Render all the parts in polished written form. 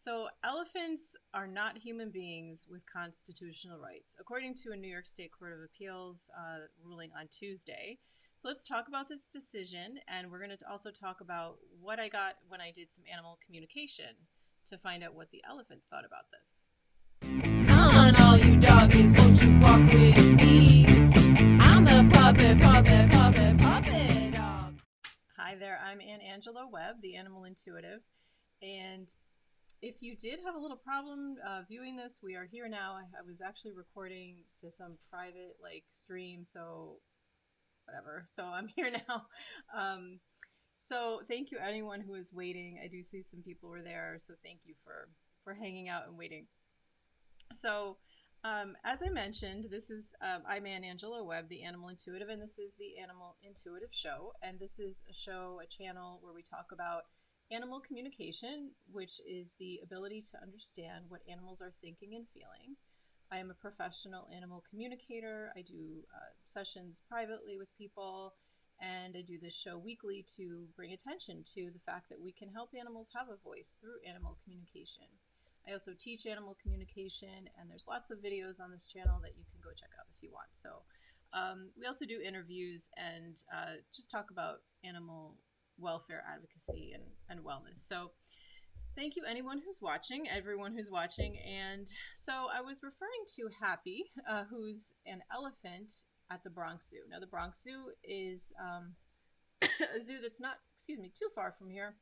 So, elephants are not human beings with constitutional rights, according to a New York State Court of Appeals ruling on Tuesday. So, let's talk about this decision, and we're going to also talk about what I got when I did some animal communication to find out what the elephants thought about this. Come on, all you doggies, won't you walk with me? I'm the puppet dog. Hi there, I'm Angelo Webb, the animal intuitive, and if you did have a little problem viewing this, we are here now. I was actually recording to some private stream, so whatever. So I'm here now. So thank you anyone who is waiting. I do see some people were there, so thank you for hanging out and waiting. So as I mentioned, this is I'm Angelo Webb, the animal intuitive, and this is the Animal Intuitive Show. And this is a channel where we talk about animal communication, which is the ability to understand what animals are thinking and feeling. I am a professional animal communicator. I do sessions privately with people, and I do this show weekly to bring attention to the fact that we can help animals have a voice through animal communication. I also teach animal communication, and there's lots of videos on this channel that you can go check out if you want. So we also do interviews and just talk about animal welfare advocacy and wellness. So thank you everyone who's watching. And so I was referring to Happy, who's an elephant at the Bronx Zoo. Now the Bronx Zoo is a zoo that's not, too far from here.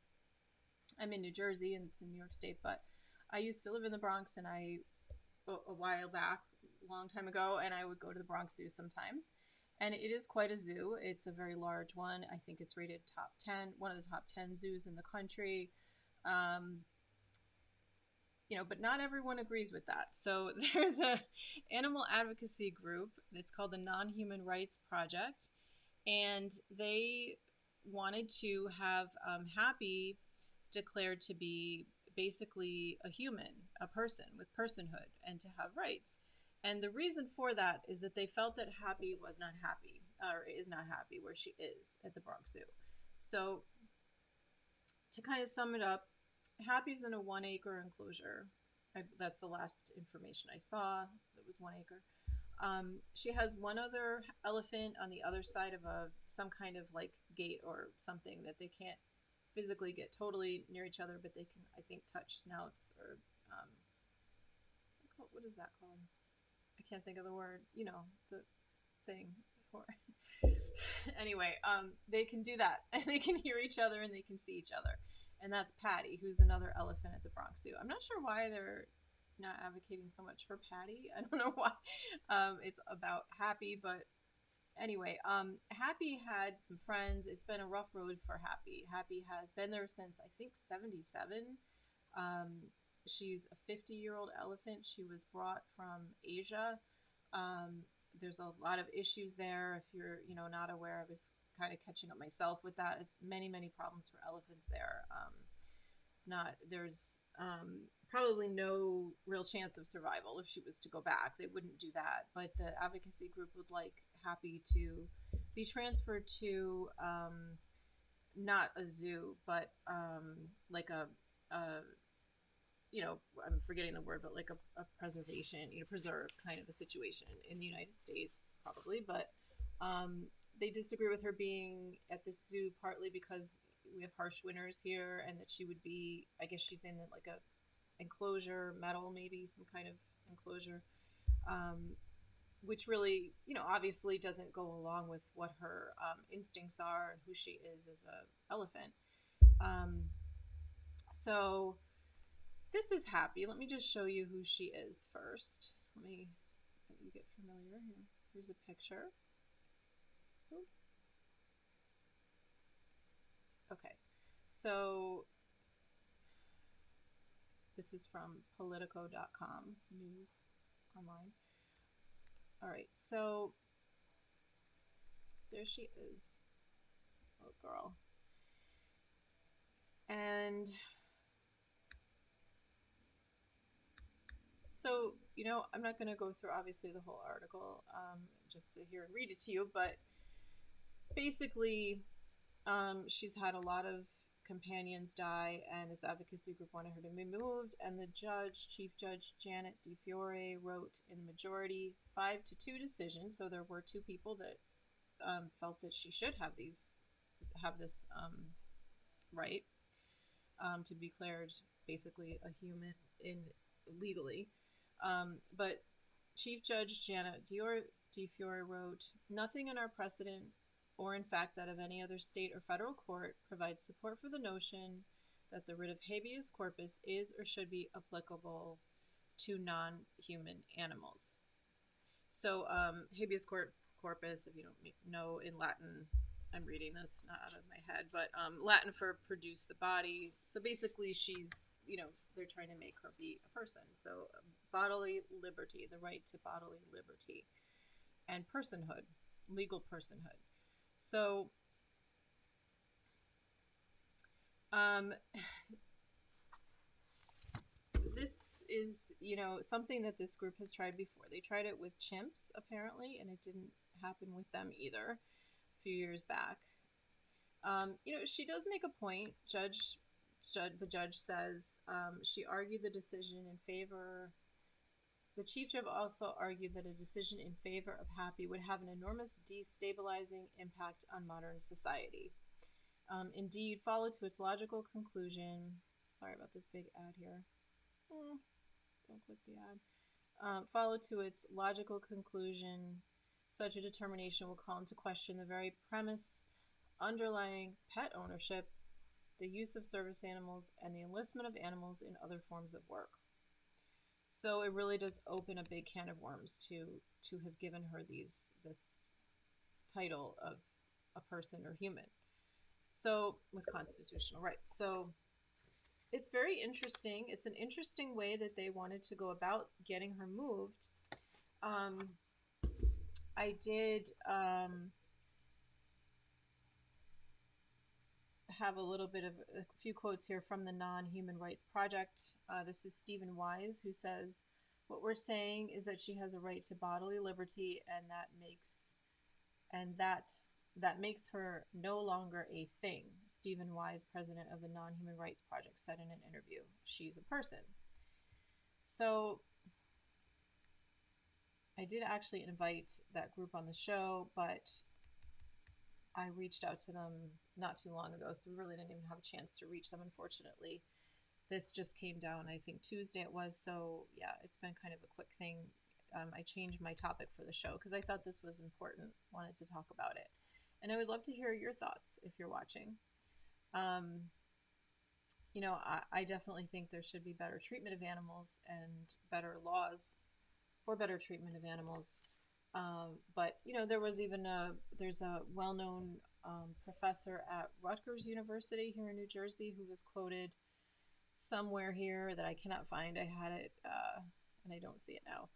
I'm in New Jersey and it's in New York State, but I used to live in the Bronx, and a while back, a long time ago, and I would go to the Bronx Zoo sometimes. And it is quite a zoo. It's a very large one. I think it's rated top 10, one of the top 10 zoos in the country. But not everyone agrees with that. So there's a animal advocacy group that's called the Non-Human Rights Project, and they wanted to have Happy declared to be basically a human, a person with personhood, and to have rights. And the reason for that is that they felt that Happy was not happy, or is not happy where she is at the Bronx Zoo. So to kind of sum it up, Happy's in a 1 acre enclosure. That's the last information I saw. It was 1 acre. She has one other elephant on the other side of some kind of gate or something that they can't physically get totally near each other, but they can, I think, touch snouts or what is that called? I can't think of the word. The thing. Anyway, they can do that, and they can hear each other, and they can see each other. And that's Patty, who's another elephant at the Bronx Zoo. I'm not sure why they're not advocating so much for Patty. I don't know why. It's about Happy, but anyway, Happy had some friends. It's been a rough road for Happy. Happy has been there since, I think, 77. She's a 50-year-old elephant. She was brought from Asia. There's a lot of issues there. If you're, not aware, I was kind of catching up myself with that. It's many, many problems for elephants there. There's probably no real chance of survival if she was to go back. They wouldn't do that. But the advocacy group would like Happy to be transferred to not a zoo, but like I'm forgetting the word, but like a preservation, preserve kind of a situation in the United States, probably. But they disagree with her being at this zoo partly because we have harsh winters here, and that she would be, I guess she's in like a enclosure, metal, maybe some kind of enclosure, which really, obviously doesn't go along with what her instincts are and who she is as a elephant. So this is Happy. Let me just show you who she is first. Let me get familiar here. Here's a picture. Ooh. Okay, so this is from Politico.com, news online. All right, so there she is, little girl. And so, I'm not going to go through obviously the whole article, just to hear and read it to you, but basically she's had a lot of companions die, and this advocacy group wanted her to be moved. And the judge, Chief Judge Janet DiFiore, wrote in the majority 5-2 decision. So there were two people that felt that she should have this right to be declared basically a human in legally. But Chief Judge Janet DiFiore wrote, "Nothing in our precedent, or in fact that of any other state or federal court, provides support for the notion that the writ of habeas corpus is or should be applicable to non-human animals." So habeas corpus, if you don't know, in Latin, I'm reading this not out of my head, but Latin for produce the body. So basically she's, they're trying to make her be a person. So bodily liberty, the right to bodily liberty, and personhood, legal personhood. So this is, something that this group has tried before. They tried it with chimps, apparently, and it didn't happen with them either a few years back. She does make a point. The judge says she argued the decision in favor. The chief judge also argued that a decision in favor of Happy would have an enormous destabilizing impact on modern society. Indeed, followed to its logical conclusion. Sorry about this big ad here. Don't click the ad. Followed to its logical conclusion, such a determination will call into question the very premise underlying pet ownership, the use of service animals, and the enlistment of animals in other forms of work. So it really does open a big can of worms to have given her this title of a person or human. So with constitutional rights. So it's very interesting. It's an interesting way that they wanted to go about getting her moved. I did have a little bit of a few quotes here from the Non-Human Rights Project. This is Stephen Wise, who says, "What we're saying is that she has a right to bodily liberty, and that makes her no longer a thing." Stephen Wise, president of the Non-Human Rights Project, said in an interview, "She's a person." So I did actually invite that group on the show, but I reached out to them not too long ago, so we really didn't even have a chance to reach them, unfortunately. This just came down, I think Tuesday it was, so yeah, it's been kind of a quick thing. I changed my topic for the show because I thought this was important, wanted to talk about it. And I would love to hear your thoughts if you're watching. I definitely think there should be better treatment of animals and better laws for better treatment of animals. But there was even there's a well-known professor at Rutgers University here in New Jersey who was quoted somewhere here that I cannot find. I had it and I don't see it now.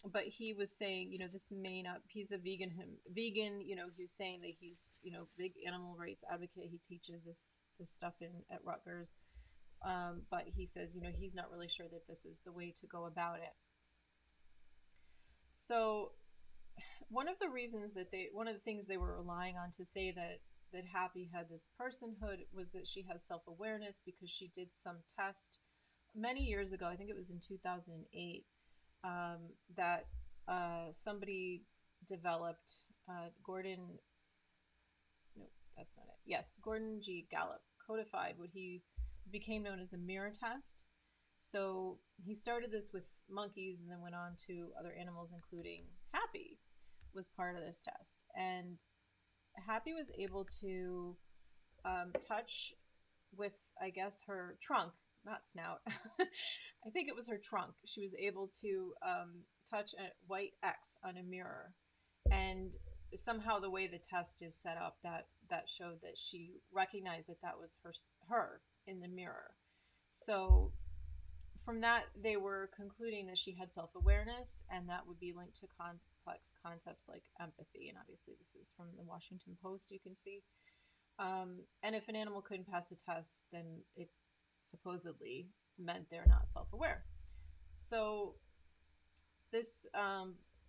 But he was saying, this may not, he's a vegan, he was saying that he's, big animal rights advocate. He teaches this stuff at Rutgers. But he says, he's not really sure that this is the way to go about it. So one of the things they were relying on to say that Happy had this personhood was that she has self-awareness because she did some test many years ago. I think it was in 2008. That somebody developed, Gordon G. Gallup codified what he became known as the mirror test. So he started this with monkeys and then went on to other animals, including Happy was part of this test. And Happy was able to touch with, I guess, her trunk, not snout. I think it was her trunk. She was able to touch a white X on a mirror. And somehow the way the test is set up, that showed that she recognized that was her in the mirror. So from that, they were concluding that she had self-awareness, and that would be linked to complex concepts like empathy. And obviously this is from the Washington Post, you can see. And if an animal couldn't pass the test, then it supposedly meant they're not self-aware. So this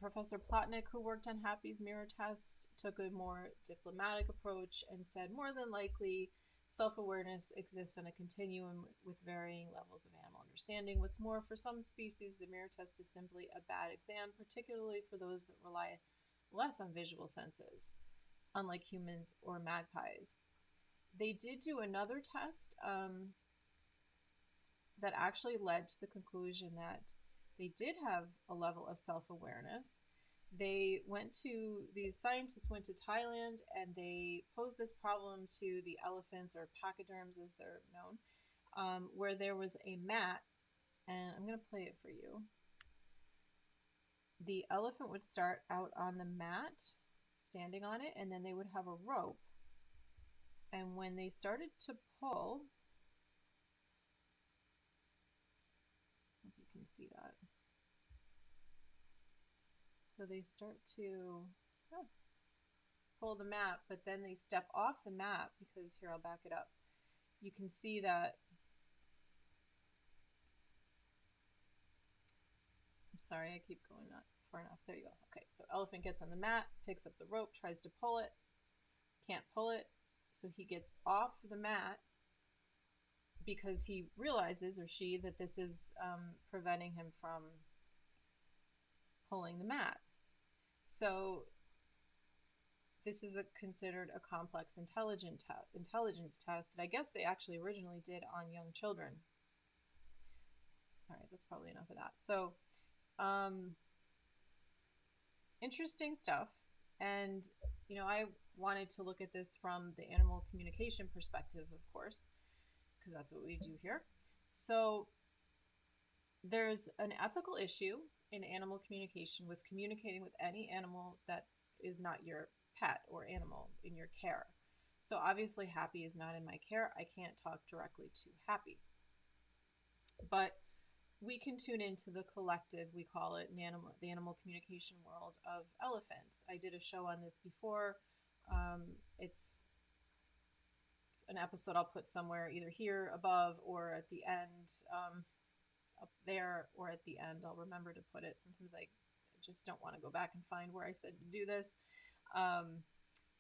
Professor Plotnick, who worked on Happy's mirror test, took a more diplomatic approach and said more than likely Self-awareness exists on a continuum with varying levels of animal understanding. What's more, for some species, the mirror test is simply a bad exam, particularly for those that rely less on visual senses, unlike humans or magpies. They did do another test that actually led to the conclusion that they did have a level of self-awareness. These scientists went to Thailand and they posed this problem to the elephants, or pachyderms as they're known, where there was a mat, and I'm going to play it for you. The elephant would start out on the mat, standing on it, and then they would have a rope. And when they started to pull, I hope you can see that. So they start to pull the mat, but then they step off the mat because, here, I'll back it up. You can see that, I'm sorry, I keep going not far enough. There you go. Okay, so elephant gets on the mat, picks up the rope, tries to pull it, can't pull it. So he gets off the mat because he realizes, or she, that this is preventing him from pulling the mat. So this is considered a complex intelligence test that I guess they actually originally did on young children. All right, that's probably enough of that. So interesting stuff. And, you know, I wanted to look at this from the animal communication perspective, of course, because that's what we do here. So there's an ethical issue in animal communication with communicating with any animal that is not your pet or animal in your care. So obviously Happy is not in my care. I can't talk directly to Happy. But we can tune into the collective, we call it, the animal communication world of elephants. I did a show on this before. It's an episode I'll put somewhere, either here above or at the end, up there, or at the end. I'll remember to put it. Sometimes I just don't want to go back and find where I said to do this.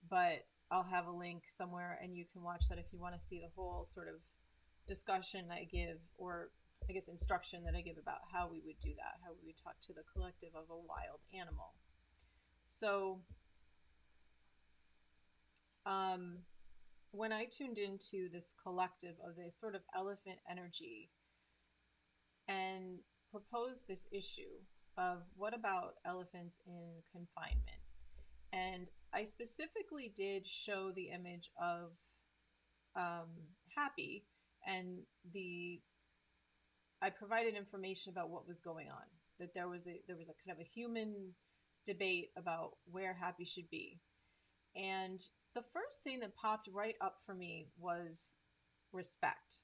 But I'll have a link somewhere and you can watch that if you want to see the whole sort of discussion I give, or I guess instruction that I give about how we would do that, how we would talk to the collective of a wild animal. So when I tuned into this collective of this sort of elephant energy and proposed this issue of what about elephants in confinement, and I specifically did show the image of Happy, and I provided information about what was going on, that there was a kind of a human debate about where Happy should be. And the first thing that popped right up for me was respect.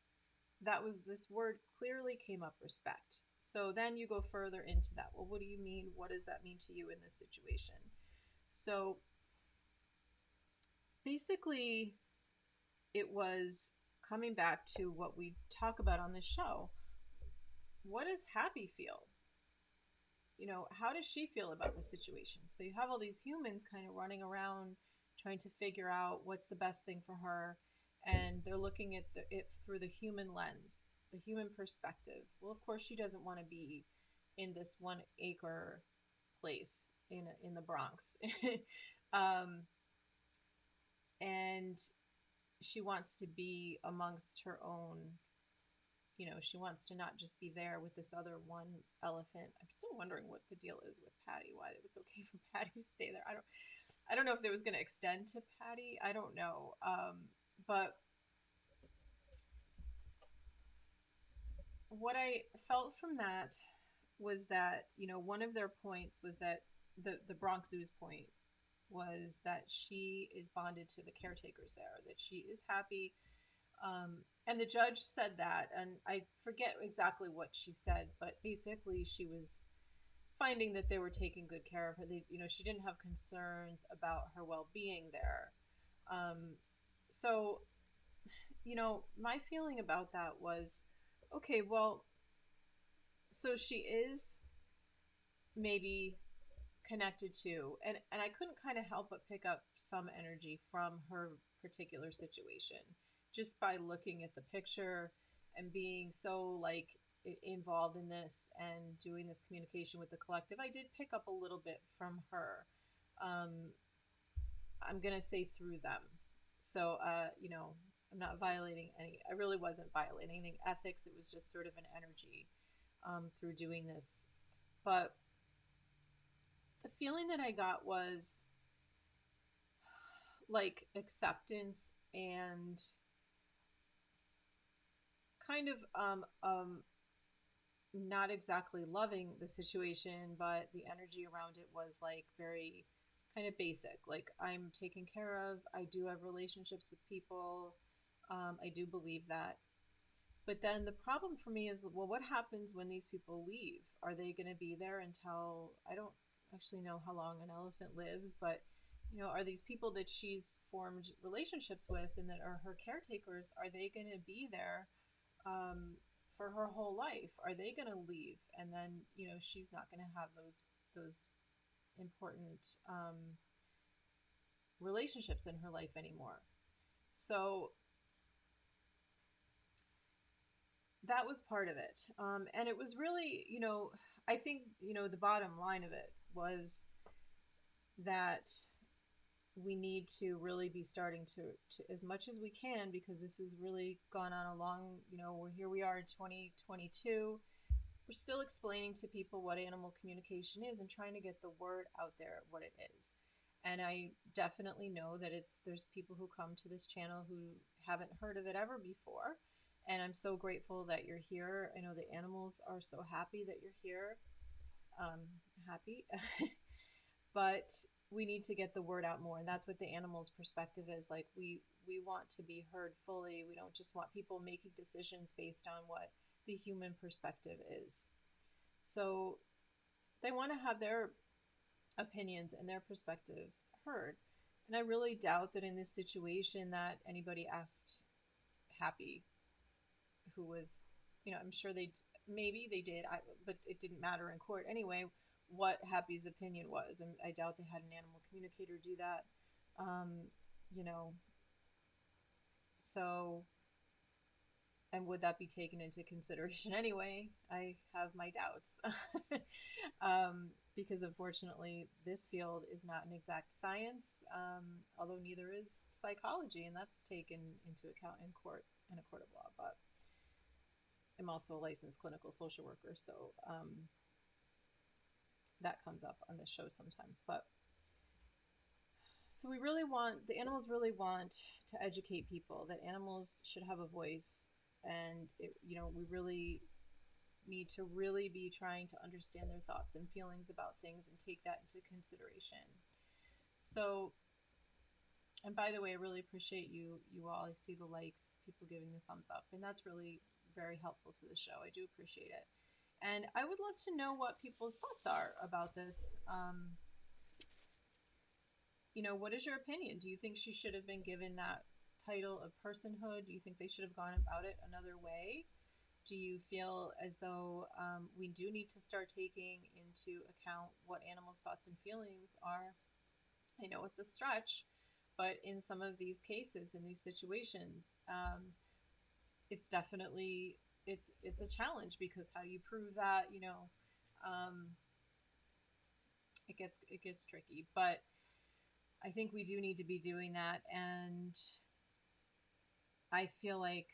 This word clearly came up, respect. So then you go further into that. Well, what do you mean? What does that mean to you in this situation? So basically, it was coming back to what we talk about on this show. What does Happy feel? You know, how does she feel about the situation? So you have all these humans kind of running around trying to figure out what's the best thing for her, and they're looking at it through the human lens, the human perspective. Well, of course, she doesn't want to be in this 1 acre place in the Bronx. And she wants to be amongst her own, you know, she wants to not just be there with this other one elephant. I'm still wondering what the deal is with Patty, why it's okay for Patty to stay there. I don't know if it was going to extend to Patty. I don't know. But what I felt from that was that, you know, one of their points was that the Bronx Zoo's point was that she is bonded to the caretakers there, that she is Happy. And the judge said that, and I forget exactly what she said, but basically she was finding that they were taking good care of her. She didn't have concerns about her well-being there. So, my feeling about that was, okay, well, so she is maybe connected to, and I couldn't kind of help but pick up some energy from her particular situation. just by looking at the picture and being so like involved in this and doing this communication with the collective, I did pick up a little bit from her. Um, I'm gonna say through them. So, I'm not violating any. I really wasn't violating any ethics. It was just sort of an energy through doing this. But the feeling that I got was like acceptance and kind of not exactly loving the situation, but the energy around it was like very kind of basic. Like, I'm taken care of. I do have relationships with people. I do believe that. But then the problem for me is, well, what happens when these people leave? Are they going to be there until, I don't actually know how long an elephant lives, but are these people that she's formed relationships with and that are her caretakers, are they going to be there for her whole life? Are they going to leave? And then, she's not going to have those important relationships in her life anymore. So that was part of it. And it was really, I think, the bottom line of it was that we need to really be starting to as much as we can, because this has really gone on a long, here we are in 2022. We're still explaining to people what animal communication is and trying to get the word out there what it is. And I definitely know that there's people who come to this channel who haven't heard of it ever before. And I'm so grateful that you're here. I know the animals are so happy that you're here. Happy. But we need to get the word out more. And that's what the animals' perspective is. Like, we want to be heard fully. We don't just want people making decisions based on what the human perspective is. So they want to have their opinions and their perspectives heard. And I really doubt that in this situation that anybody asked Happy, who was, I'm sure maybe they did, but it didn't matter in court anyway, what Happy's opinion was. And I doubt they had an animal communicator do that. You know, so, and would that be taken into consideration anyway? I have my doubts. Because unfortunately, this field is not an exact science, although neither is psychology, and that's taken into account in court, in a court of law. But I'm also a licensed clinical social worker, so that comes up on this show sometimes. But so the animals really want to educate people that animals should have a voice, and we really need to really be trying to understand their thoughts and feelings about things and take that into consideration. So, and by the way, I really appreciate you all. I see the likes, people giving the thumbs up, and that's really very helpful to the show. I do appreciate it. And I would love to know what people's thoughts are about this. What is your opinion? Do you think she should have been given that title of personhood? Do you think they should have gone about it another way? Do you feel as though we do need to start taking into account what animals' thoughts and feelings are? I know it's a stretch, but in some of these cases, in these situations, it's definitely it's a challenge, because how do you prove that? It gets tricky, but I think we do need to be doing that, and I feel like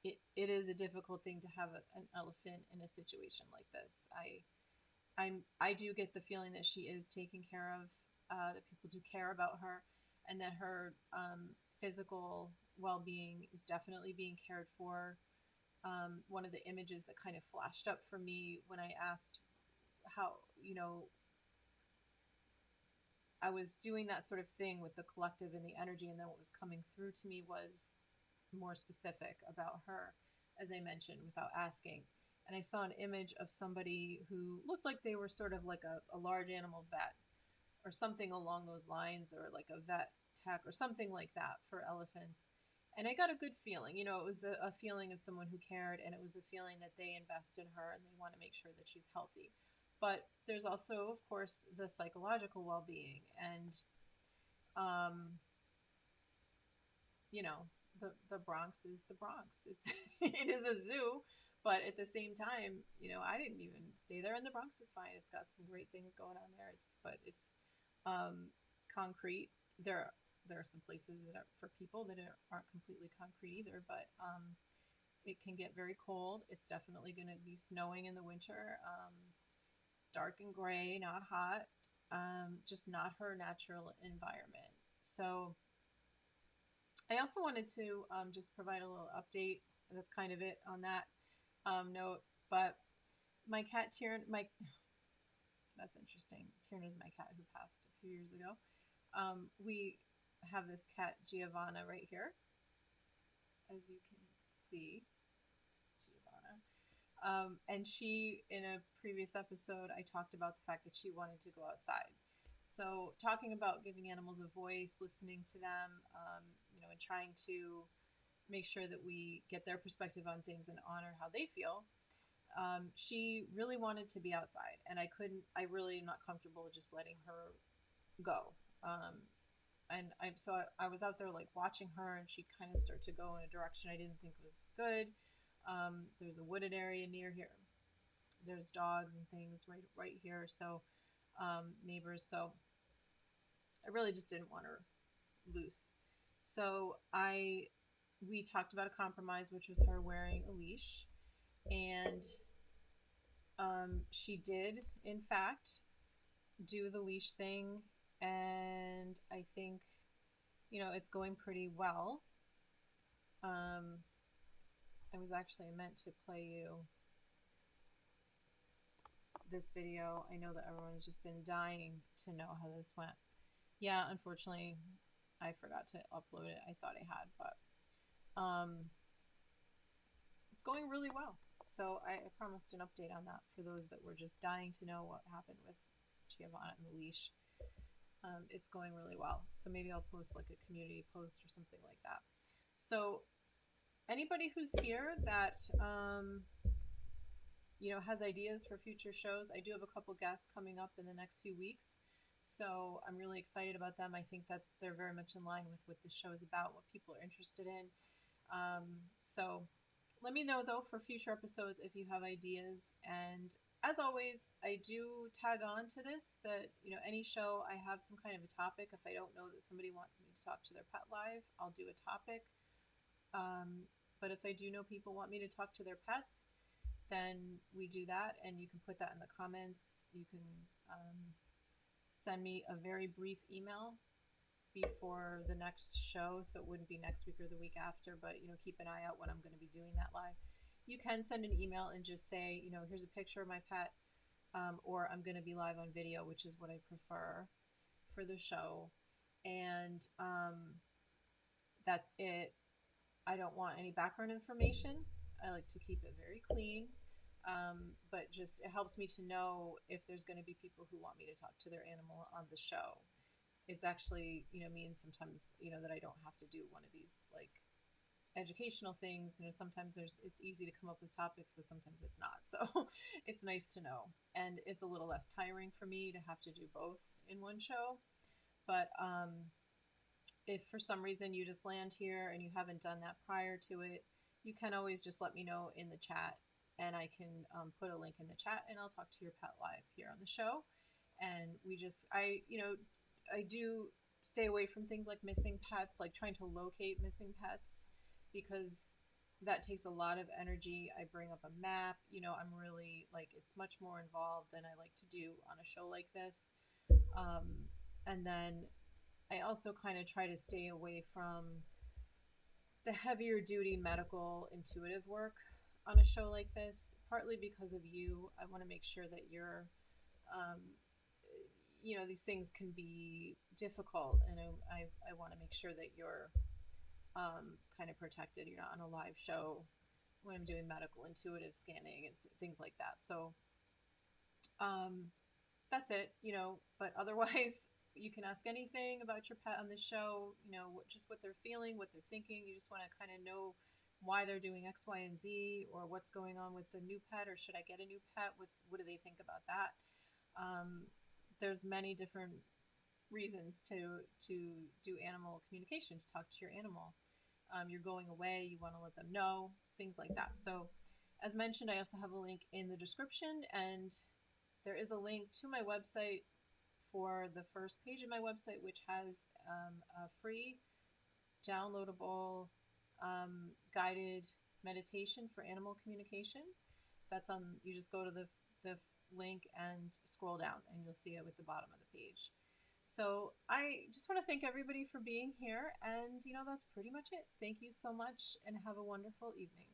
it is a difficult thing to have an elephant in a situation like this. I do get the feeling that she is taken care of, that people do care about her, and that her physical well-being is definitely being cared for. One of the images that kind of flashed up for me when I asked how, I was doing that sort of thing with the collective and the energy, and then what was coming through to me was more specific about her, as I mentioned, without asking. And I saw an image of somebody who looked like they were sort of like a large animal vet or something along those lines, or like a vet tech or something like that for elephants. And I got a good feeling. It was a feeling of someone who cared, and it was a feeling that they invest in her and they want to make sure that she's healthy. But there's also, of course, the psychological well-being, and you know, the Bronx is the Bronx. It's it is a zoo, but at the same time, you know, I didn't even stay there, and the Bronx is fine. It's got some great things going on there. It's concrete. There are some places that are for people that aren't completely concrete either, but it can get very cold. It's definitely going to be snowing in the winter. Dark and gray, not hot. Just not her natural environment. So I also wanted to just provide a little update. That's kind of it on that note. But my cat Tierna, that's interesting. Tierna is my cat who passed a few years ago. We have this cat Giovanna right here, as you can see, Giovanna. And she, in a previous episode, I talked about the fact that she wanted to go outside. So, talking about giving animals a voice, listening to them, you know, and trying to make sure that we get their perspective on things and honor how they feel. She really wanted to be outside, and I really am not comfortable just letting her go. So I was out there like watching her, and she kind of started to go in a direction I didn't think was good. There's a wooded area near here. There's dogs and things right here. So neighbors. So I really just didn't want her loose. So we talked about a compromise, which was her wearing a leash, and she did in fact do the leash thing, and I think, you know, it's going pretty well. I was actually meant to play you this video. I know that everyone's just been dying to know how this went. Yeah, unfortunately, I forgot to upload it. I thought I had, but it's going really well. So I promised an update on that for those that were just dying to know what happened with Giovanna and the leash. It's going really well. So maybe I'll post like a community post or something like that. So anybody who's here that you know, has ideas for future shows, I do have a couple guests coming up in the next few weeks. So I'm really excited about them. I think they're very much in line with what the show is about, what people are interested in. So let me know though for future episodes if you have ideas. And as always, I do tag on to this that, you know, any show I have some kind of a topic. If I don't know that somebody wants me to talk to their pet live, I'll do a topic. But if I do know people want me to talk to their pets, then we do that, and you can put that in the comments. You can send me a very brief email before the next show, so it wouldn't be next week or the week after, but, you know, keep an eye out when I'm going to be doing that live. You can send an email and just say, you know, here's a picture of my pet, or I'm going to be live on video, which is what I prefer for the show. And that's it. I don't want any background information. I like to keep it very clean. But just it helps me to know if there's going to be people who want me to talk to their animal on the show. It's actually, you know, means sometimes, you know, that I don't have to do one of these like educational things. You know, sometimes it's easy to come up with topics, but sometimes it's not. So it's nice to know, and it's a little less tiring for me to have to do both in one show. But if for some reason you just land here and you haven't done that prior to it, you can always just let me know in the chat, and I can put a link in the chat, and I'll talk to your pet live here on the show. And I do stay away from things like missing pets, like trying to locate missing pets, because that takes a lot of energy. I bring up a map, you know, I'm really like, it's much more involved than I like to do on a show like this. And then I also kind of try to stay away from the heavier duty medical intuitive work on a show like this, partly because of you. I want to make sure that you're, you know, these things can be difficult, and I want to make sure that you're kind of protected. You're not on a live show when I'm doing medical intuitive scanning and things like that. So that's it, you know, but otherwise you can ask anything about your pet on the show, you know, just what they're feeling, what they're thinking. You just want to kind of know why they're doing X, Y, and Z, or what's going on with the new pet, or should I get a new pet? What do they think about that? There's many different reasons to do animal communication, to talk to your animal. you're going away, you want to let them know, things like that. So as mentioned, I also have a link in the description, and there is a link to my website for the first page of my website, which has a free downloadable guided meditation for animal communication. That's on, you just go to the link and scroll down and you'll see it with the bottom of the page. So I just want to thank everybody for being here, and that's pretty much it. Thank you so much and have a wonderful evening.